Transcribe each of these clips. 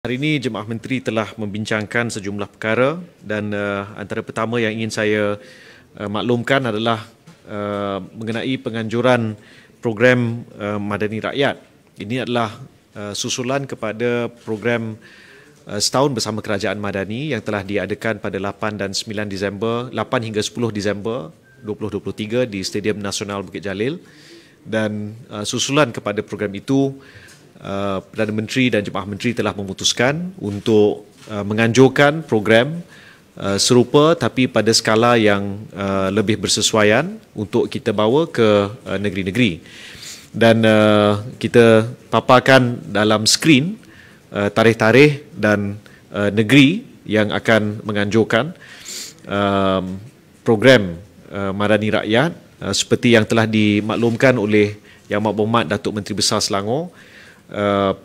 Hari ini Jemaah Menteri telah membincangkan sejumlah perkara dan antara pertama yang ingin saya maklumkan adalah mengenai penganjuran program Madani Rakyat. Ini adalah susulan kepada program setahun bersama Kerajaan Madani yang telah diadakan pada 8 dan 9 Disember, 8 hingga 10 Disember 2023 di Stadium Nasional Bukit Jalil, dan susulan kepada program itu Perdana Menteri dan Jemaah Menteri telah memutuskan untuk menganjurkan program serupa tapi pada skala yang lebih bersesuaian untuk kita bawa ke negeri-negeri. Dan kita paparkan dalam skrin tarikh-tarikh dan negeri yang akan menganjurkan program Madani Rakyat seperti yang telah dimaklumkan oleh Yang Berhormat Datuk Menteri Besar Selangor.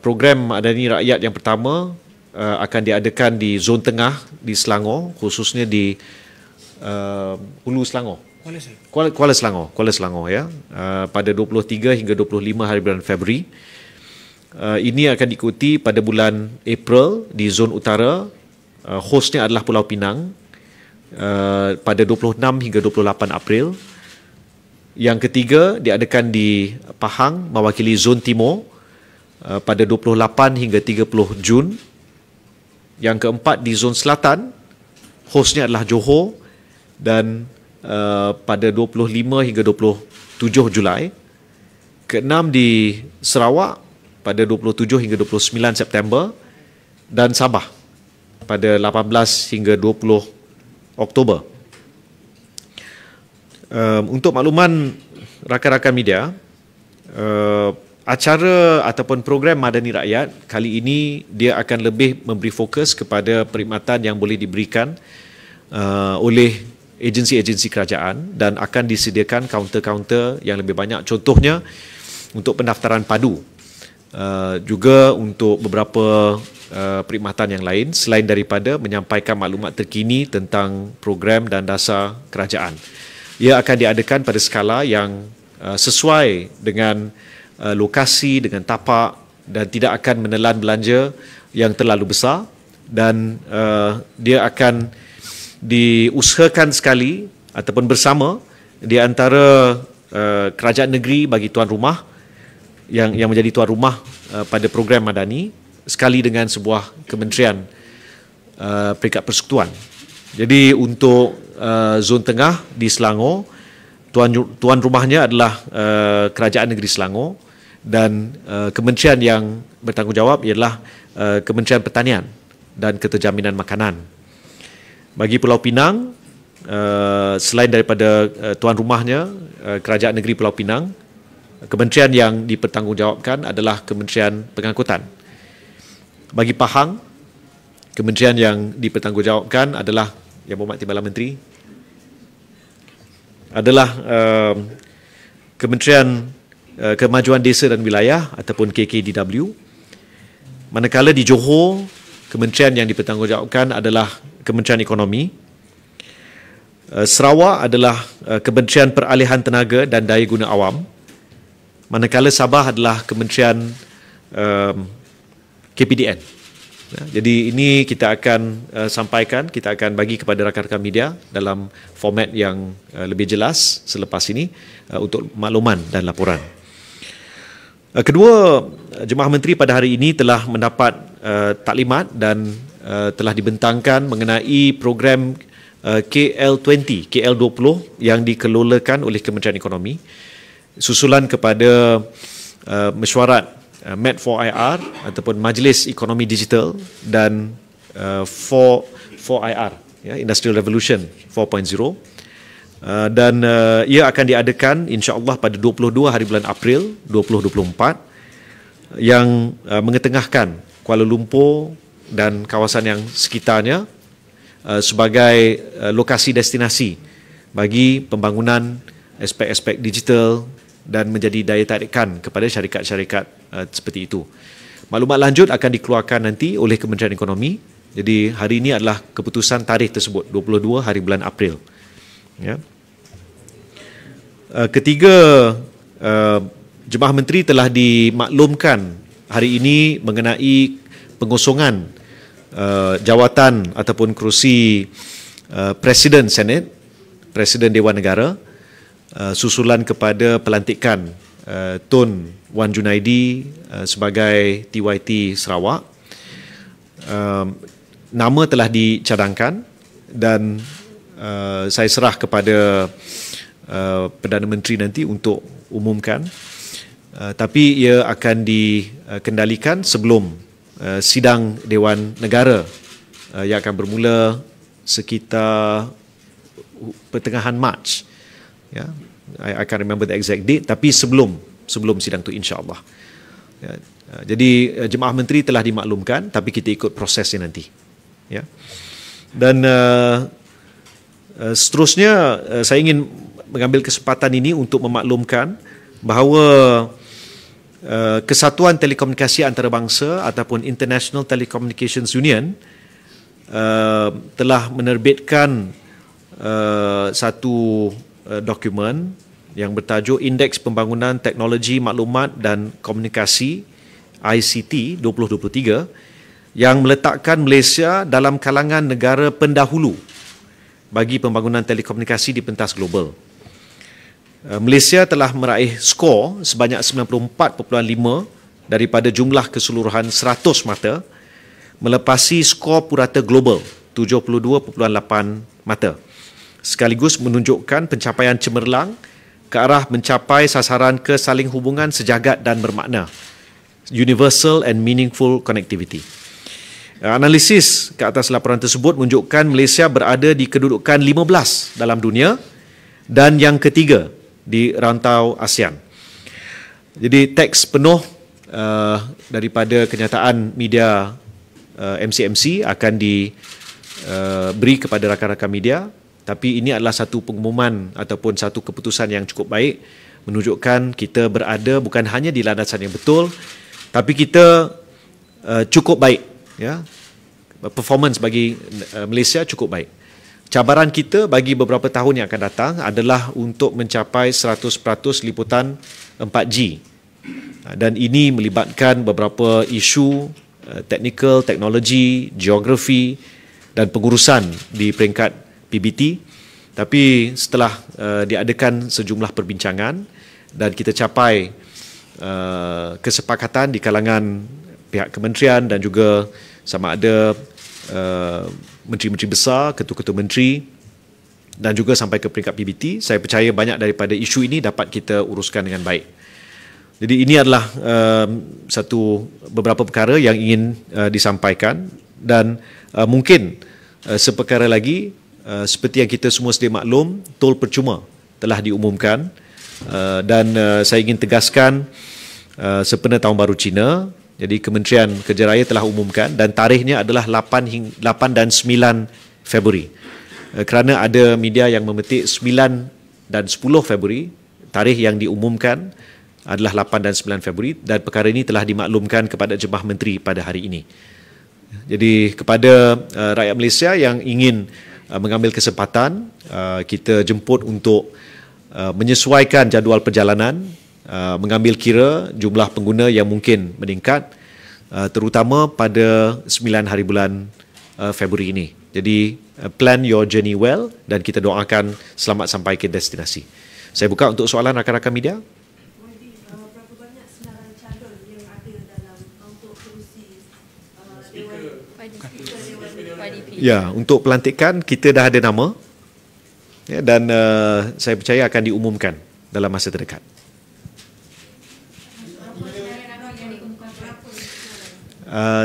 Program Madani Rakyat yang pertama akan diadakan di zon tengah di Selangor, khususnya di Hulu Selangor, Kuala Selangor ya, pada 23 hingga 25 hari bulan Februari. Ini akan diikuti pada bulan April di zon utara, hostnya adalah Pulau Pinang, pada 26 hingga 28 April. Yang ketiga diadakan di Pahang mewakili zon timur pada 28 hingga 30 Jun. Yang keempat di zon selatan, hostnya adalah Johor, dan pada 25 hingga 27 Julai. Keenam di Sarawak pada 27 hingga 29 September, dan Sabah pada 18 hingga 20 Oktober. Untuk makluman rakan-rakan media, acara ataupun program Madani Rakyat kali ini dia akan lebih memberi fokus kepada perkhidmatan yang boleh diberikan oleh agensi-agensi kerajaan, dan akan disediakan kaunter-kaunter yang lebih banyak, contohnya untuk pendaftaran padu, juga untuk beberapa perkhidmatan yang lain selain daripada menyampaikan maklumat terkini tentang program dan dasar kerajaan. Ia akan diadakan pada skala yang sesuai dengan lokasi, dengan tapak, dan tidak akan menelan belanja yang terlalu besar, dan dia akan diusahakan sekali ataupun bersama di antara kerajaan negeri bagi tuan rumah yang menjadi tuan rumah pada program Madani, sekali dengan sebuah kementerian peringkat persekutuan. Jadi untuk zon tengah di Selangor, tuan rumahnya adalah Kerajaan Negeri Selangor, dan kementerian yang bertanggungjawab ialah Kementerian Pertanian dan Keterjaminan Makanan. Bagi Pulau Pinang, selain daripada tuan rumahnya Kerajaan Negeri Pulau Pinang, kementerian yang dipertanggungjawabkan adalah Kementerian Pengangkutan. Bagi Pahang, kementerian yang dipertanggungjawabkan adalah Yang Berhormat Timbalan Menteri, adalah Kementerian Kemajuan Desa dan Wilayah ataupun KKDW. Manakala di Johor, kementerian yang dipertanggungjawabkan adalah Kementerian Ekonomi. Sarawak adalah Kementerian Peralihan Tenaga dan Daya Guna Awam. Manakala Sabah adalah Kementerian KPDN. Jadi ini kita akan sampaikan, kita akan bagi kepada rakan-rakan media dalam format yang lebih jelas selepas ini untuk makluman dan laporan. Kedua, Jemaah Menteri pada hari ini telah mendapat taklimat dan telah dibentangkan mengenai program KL20 yang dikelolakan oleh Kementerian Ekonomi, susulan kepada mesyuarat MAD4IR ataupun Majlis Ekonomi Digital, dan 4IR, ya, Industrial Revolution 4.0, dan ia akan diadakan insya-Allah pada 22 hari bulan April 2024, yang mengetengahkan Kuala Lumpur dan kawasan yang sekitarnya sebagai lokasi destinasi bagi pembangunan aspek-aspek digital dan menjadi daya tarikan kepada syarikat-syarikat seperti itu. Maklumat lanjut akan dikeluarkan nanti oleh Kementerian Ekonomi. Jadi hari ini adalah keputusan tarikh tersebut, 22 hari bulan April. Ya. Ketiga, Jemaah Menteri telah dimaklumkan hari ini mengenai pengosongan jawatan ataupun kerusi Presiden Senate, Presiden Dewan Negara, susulan kepada pelantikan Tun Wan Junaidi sebagai TYT Sarawak. Nama telah dicadangkan dan saya serah kepada Perdana Menteri nanti untuk umumkan, tapi ia akan dikendalikan sebelum sidang Dewan Negara yang akan bermula sekitar pertengahan Mac. Ya, I can't remember the exact date, tapi sebelum sidang tu insya-Allah. Ya, jadi jemaah menteri telah dimaklumkan, tapi kita ikut prosesnya nanti. Ya. Dan seterusnya saya ingin mengambil kesempatan ini untuk memaklumkan bahawa Kesatuan Telekomunikasi Antarabangsa ataupun International Telecommunications Union telah menerbitkan satu dokumen yang bertajuk Indeks Pembangunan Teknologi Maklumat dan Komunikasi ICT 2023 yang meletakkan Malaysia dalam kalangan negara pendahulu bagi pembangunan telekomunikasi di pentas global. Malaysia telah meraih skor sebanyak 94.5 daripada jumlah keseluruhan 100 mata, melepasi skor purata global 72.8 mata, sekaligus menunjukkan pencapaian cemerlang ke arah mencapai sasaran kesaling hubungan sejagat dan bermakna, universal and meaningful connectivity. Analisis ke atas laporan tersebut menunjukkan Malaysia berada di kedudukan 15 dalam dunia dan yang ketiga di rantau ASEAN. Jadi teks penuh daripada kenyataan media MCMC akan diberi kepada rakan-rakan media, tapi ini adalah satu pengumuman ataupun satu keputusan yang cukup baik, menunjukkan kita berada bukan hanya di landasan yang betul, tapi kita cukup baik, ya. Performance bagi Malaysia cukup baik. Cabaran kita bagi beberapa tahun yang akan datang adalah untuk mencapai 100% liputan 4G. Dan ini melibatkan beberapa isu teknikal, teknologi, geografi dan pengurusan di peringkat PBT. Tapi setelah diadakan sejumlah perbincangan dan kita capai kesepakatan di kalangan pihak kementerian dan juga sama ada menteri-menteri besar, ketua-ketua menteri dan juga sampai ke peringkat PBT, saya percaya banyak daripada isu ini dapat kita uruskan dengan baik. Jadi ini adalah beberapa perkara yang ingin disampaikan dan mungkin seperkara lagi, seperti yang kita semua sedia maklum, tol percuma telah diumumkan dan saya ingin tegaskan sempena Tahun Baru Cina. Jadi Kementerian Kerja Raya telah umumkan dan tarikhnya adalah 8 dan 9 Februari. Kerana ada media yang memetik 9 dan 10 Februari, tarikh yang diumumkan adalah 8 dan 9 Februari dan perkara ini telah dimaklumkan kepada jemaah menteri pada hari ini. Jadi kepada rakyat Malaysia yang ingin mengambil kesempatan, kita jemput untuk menyesuaikan jadual perjalanan, mengambil kira jumlah pengguna yang mungkin meningkat, terutama pada 9 hari bulan Februari ini. Jadi plan your journey well dan kita doakan selamat sampai ke destinasi. Saya buka untuk soalan rakan-rakan media. Berapa banyak senarai calon yang ada dalam untuk kerusi Dewan Ya, untuk pelantikan kita dah ada nama, ya, dan saya percaya akan diumumkan dalam masa terdekat.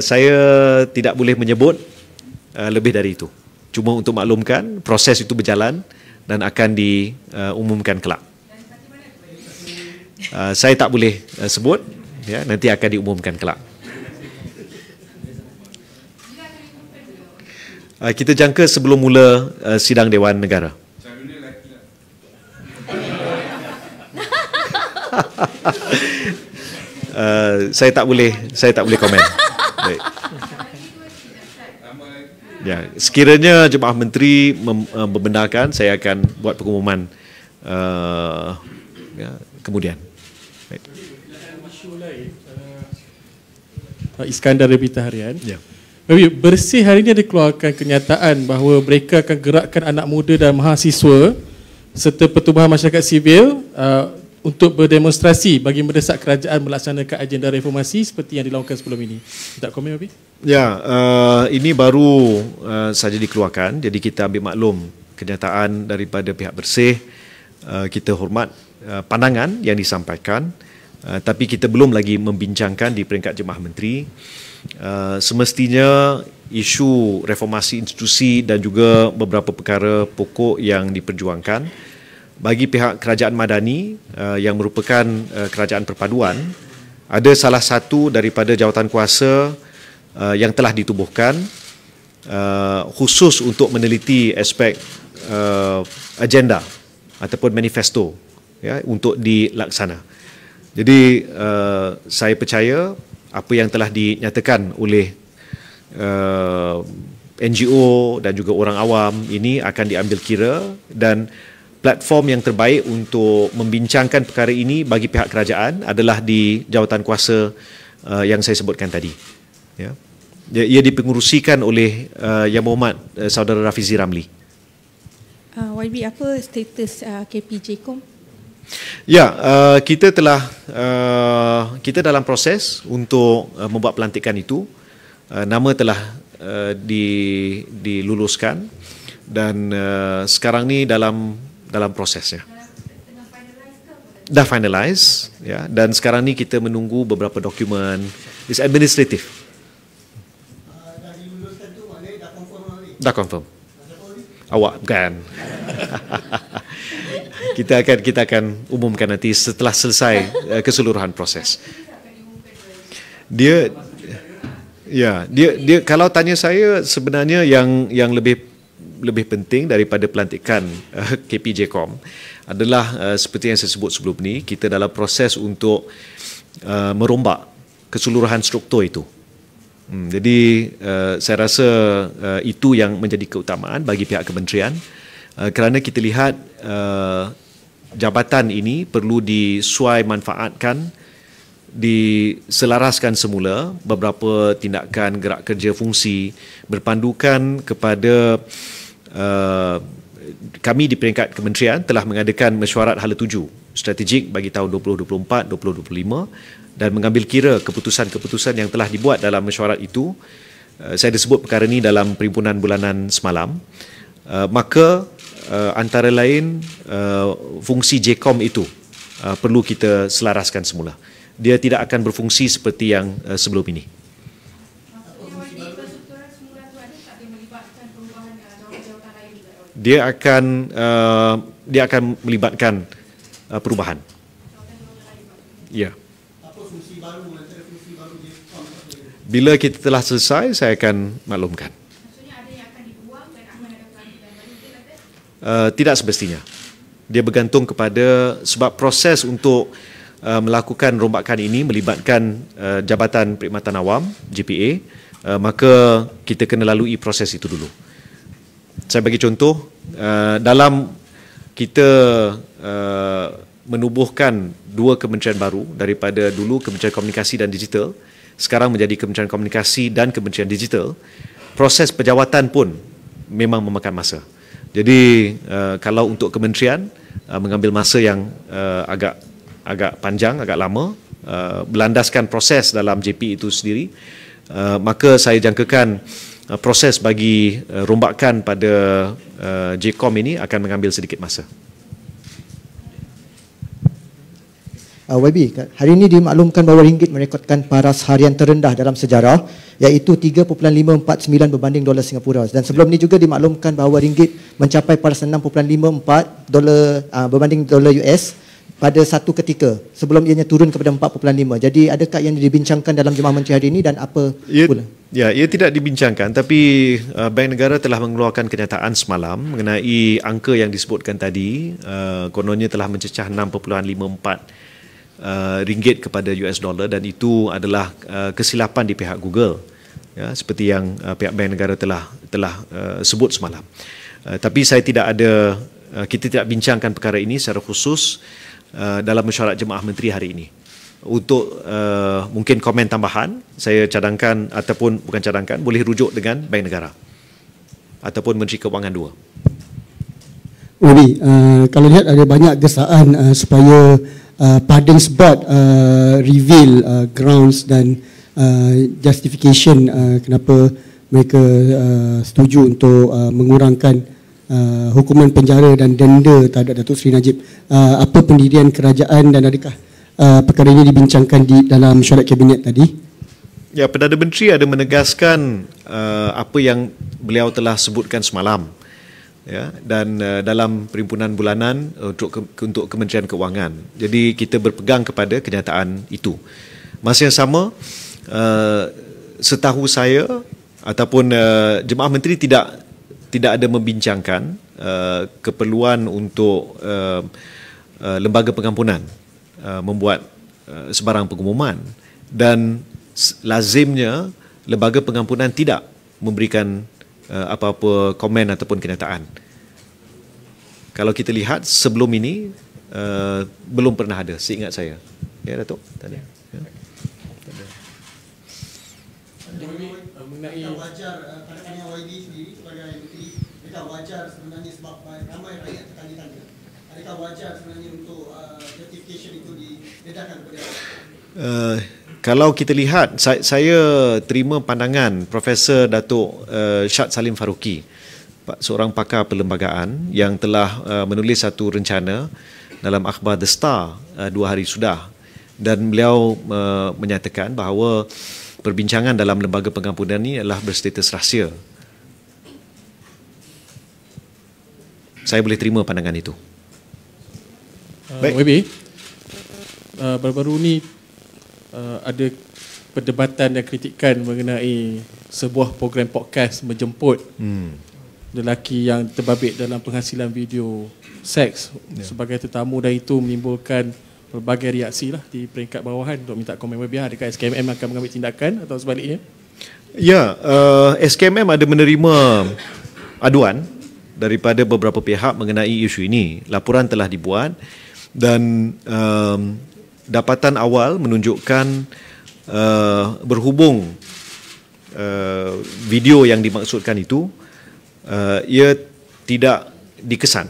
Saya tidak boleh menyebut lebih dari itu. Cuma untuk maklumkan, proses itu berjalan dan akan diumumkan kelak. Saya tak boleh sebut, ya, nanti akan diumumkan kelak. Kita jangka sebelum mula sidang Dewan Negara. Saya tak boleh komen. Baik. Ya, sekiranya jemaah menteri membenarkan, saya akan buat pengumuman kemudian. Baik. Iskandar Rebita Harian. Ya. Habib, Bersih hari ini ada keluarkan kenyataan bahawa mereka akan gerakkan anak muda dan mahasiswa serta pertubuhan masyarakat sivil untuk berdemonstrasi bagi mendesak kerajaan melaksanakan agenda reformasi seperti yang dilakukan sebelum ini. Tak komen, Habib? Ya, ini baru saja dikeluarkan, jadi kita ambil maklum kenyataan daripada pihak Bersih. Kita hormat pandangan yang disampaikan, tapi kita belum lagi membincangkan di peringkat Jemaah Menteri. Semestinya isu reformasi institusi dan juga beberapa perkara pokok yang diperjuangkan bagi pihak kerajaan Madani yang merupakan kerajaan perpaduan, ada salah satu daripada jawatan kuasa yang telah ditubuhkan khusus untuk meneliti aspek agenda ataupun manifesto, ya, untuk dilaksana. Jadi saya percaya apa yang telah dinyatakan oleh NGO dan juga orang awam ini akan diambil kira, dan platform yang terbaik untuk membincangkan perkara ini bagi pihak kerajaan adalah di jawatan kuasa yang saya sebutkan tadi. Ya. Ia dipengerusikan oleh Yang Berhormat Saudara Rafizi Ramli. YB, apa status KPJCOM? Ya, kita dalam proses untuk membuat pelantikan itu. Nama telah diluluskan dan sekarang ni dalam prosesnya. Dah finalize, ya, dan sekarang ni kita menunggu beberapa dokumen. It's administrative. Dah confirm. Awak bukan. kita akan umumkan nanti setelah selesai keseluruhan proses. Dia kalau tanya saya, sebenarnya yang lebih penting daripada pelantikan KPJCOM adalah seperti yang saya sebut sebelum ni, kita dalam proses untuk merombak keseluruhan struktur itu. Jadi saya rasa itu yang menjadi keutamaan bagi pihak kementerian, kerana kita lihat jabatan ini perlu disuai manfaatkan, diselaraskan semula beberapa tindakan gerak kerja fungsi berpandukan kepada kami di peringkat kementerian telah mengadakan mesyuarat hala tuju strategik bagi tahun 2024-2025 dan mengambil kira keputusan-keputusan yang telah dibuat dalam mesyuarat itu. Saya ada sebut perkara ini dalam perhimpunan bulanan semalam. Maka antara lain fungsi JCOM itu perlu kita selaraskan semula. Dia tidak akan berfungsi seperti yang sebelum ini. Dia akan melibatkan perubahan. Ya. Bila kita telah selesai, saya akan maklumkan. Tidak semestinya. Dia bergantung kepada, sebab proses untuk melakukan rombakan ini melibatkan Jabatan Perkhidmatan Awam, JPA, maka kita kena lalui proses itu dulu. Saya bagi contoh, dalam kita menubuhkan dua kementerian baru, daripada dulu Kementerian Komunikasi dan Digital, sekarang menjadi Kementerian Komunikasi dan Kementerian Digital, proses penjawatan pun memang memakan masa. Jadi kalau untuk kementerian mengambil masa yang agak panjang, agak lama, berlandaskan proses dalam JP itu sendiri, maka saya jangkakan proses bagi rombakan pada JCOM ini akan mengambil sedikit masa. YB, hari ini dimaklumkan bahawa ringgit merekodkan paras harian terendah dalam sejarah, iaitu 3.549 berbanding dolar Singapura, dan sebelum ini juga dimaklumkan bahawa ringgit mencapai paras 6.54 dolar berbanding dolar US pada satu ketika sebelum ianya turun kepada 4.5. Jadi adakah yang dibincangkan dalam Jemaah Menteri hari ini dan apa pula? Ya, ia tidak dibincangkan, tapi Bank Negara telah mengeluarkan kenyataan semalam mengenai angka yang disebutkan tadi, kononnya telah mencecah 6.54 ringgit kepada US dollar, dan itu adalah kesilapan di pihak Google, ya, seperti yang pihak Bank Negara telah sebut semalam. Tapi saya kita tidak bincangkan perkara ini secara khusus dalam mesyuarat Jemaah Menteri hari ini. untuk mungkin komen tambahan, saya cadangkan ataupun bukan cadangkan, boleh rujuk dengan Bank Negara ataupun Menteri Kewangan 2. Uli, kalau lihat ada banyak gesaan supaya Pardons Board reveal grounds dan justification kenapa mereka setuju untuk mengurangkan hukuman penjara dan denda terhadap Datuk Seri Najib. Apa pendirian kerajaan dan adakah perkara ini dibincangkan di dalam mesyuarat kabinet tadi? Ya, Perdana Menteri ada menegaskan apa yang beliau telah sebutkan semalam. Ya, dan dalam perhimpunan bulanan untuk Kementerian Kewangan. Jadi kita berpegang kepada kenyataan itu. Masa yang sama, setahu saya ataupun Jemaah Menteri tidak ada membincangkan keperluan untuk lembaga pengampunan membuat sebarang pengumuman, dan lazimnya lembaga pengampunan tidak memberikan apa-apa komen ataupun kenyataan. Kalau kita lihat sebelum ini belum pernah ada, seingat saya. Ya, Datuk? Tak ada. Ya. Mengenai wajar pandangan YB sendiri sebagai menteri, adakah wajar sebenarnya sebab ramai rakyat bertanya-tanya, adakah wajar sebenarnya untuk justification itu didedahkan kepada kalau kita lihat, saya terima pandangan Profesor Datuk Syad Salim Faruqi, seorang pakar perlembagaan yang telah menulis satu rencana dalam akhbar The Star 2 hari sudah, dan beliau menyatakan bahawa perbincangan dalam lembaga pengampunan ini adalah berstatus rahsia. Saya boleh terima pandangan itu. Baik. WB, baru-baru ni ada perdebatan dan kritikan mengenai sebuah program podcast menjemput lelaki yang terbabit dalam penghasilan video seks sebagai tetamu, dan itu menimbulkan pelbagai reaksi lah di peringkat bawahan untuk minta komen WB. Adakah SKMM akan mengambil tindakan atau sebaliknya? Ya, SKMM ada menerima aduan daripada beberapa pihak mengenai isu ini. Laporan telah dibuat dan dapatan awal menunjukkan berhubung video yang dimaksudkan itu ia tidak dikesan,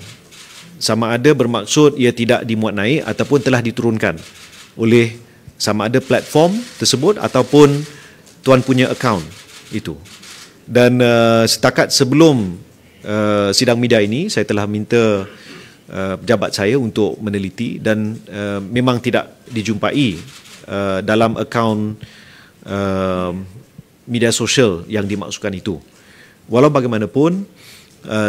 sama ada bermaksud ia tidak dimuat naik ataupun telah diturunkan oleh sama ada platform tersebut ataupun tuan punya akaun itu. Dan setakat sebelum sidang media ini, saya telah minta pejabat saya untuk meneliti, dan memang tidak dijumpai dalam akaun media sosial yang dimaksudkan itu. Walau bagaimanapun,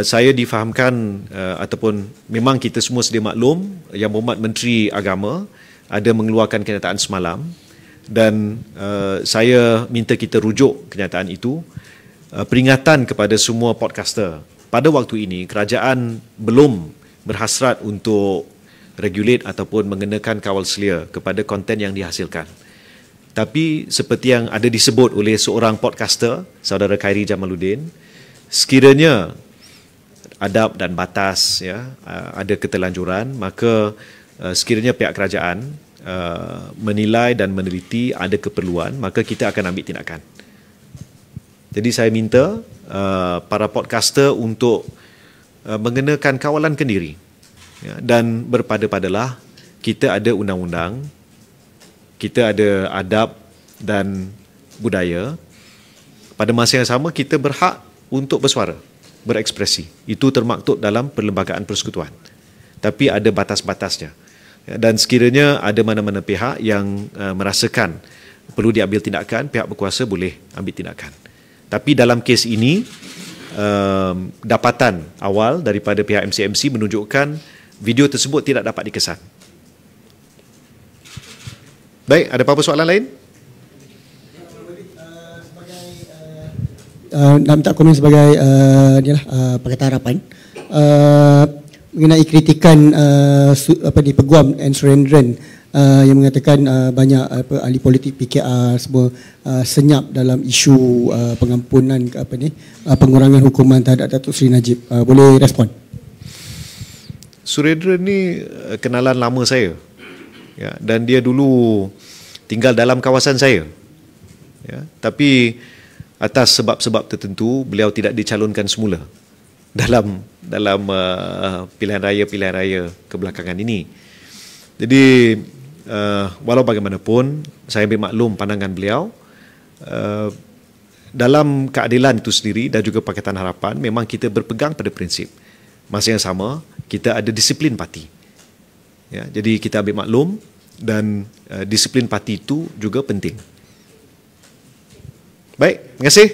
saya difahamkan ataupun memang kita semua sedia maklum Yang Berhormat Menteri Agama ada mengeluarkan kenyataan semalam, dan saya minta kita rujuk kenyataan itu. Peringatan kepada semua podcaster, pada waktu ini kerajaan belum berhasrat untuk regulate ataupun mengenakan kawal selia kepada konten yang dihasilkan. Tapi seperti yang ada disebut oleh seorang podcaster, saudara Khairi Jamaluddin, sekiranya adab dan batas ada keterlanjuran, maka sekiranya pihak kerajaan menilai dan meneliti ada keperluan, maka kita akan ambil tindakan. Jadi saya minta para podcaster untuk mengenakan kawalan kendiri, dan berpada-padalah kita ada undang-undang, kita ada adab dan budaya. Pada masa yang sama kita berhak untuk bersuara, berekspresi. Itu termaktub dalam Perlembagaan Persekutuan. Tapi ada batas-batasnya. Dan sekiranya ada mana-mana pihak yang merasakan perlu diambil tindakan, pihak berkuasa boleh ambil tindakan. Tapi dalam kes ini, dapatan awal daripada pihak MCMC menunjukkan video tersebut tidak dapat dikesan. Baik, ada apa-apa soalan lain? Nak minta komen sebagai Pakatan Harapan mengenai kritikan Peguam and Surendran yang mengatakan banyak ahli politik PKR semua senyap dalam isu pengampunan pengurangan hukuman terhadap Datuk Seri Najib. Boleh respon? Surendran ni kenalan lama saya, dan dia dulu tinggal dalam kawasan saya. Ya, tapi atas sebab-sebab tertentu beliau tidak dicalonkan semula dalam pilihan raya kebelakangan ini. Jadi walau bagaimanapun saya ambil maklum pandangan beliau. Dalam keadilan itu sendiri dan juga Pakatan Harapan memang kita berpegang pada prinsip. Masa yang sama kita ada disiplin parti. Ya, jadi kita ambil maklum dan disiplin parti itu juga penting. Baik, terima kasih.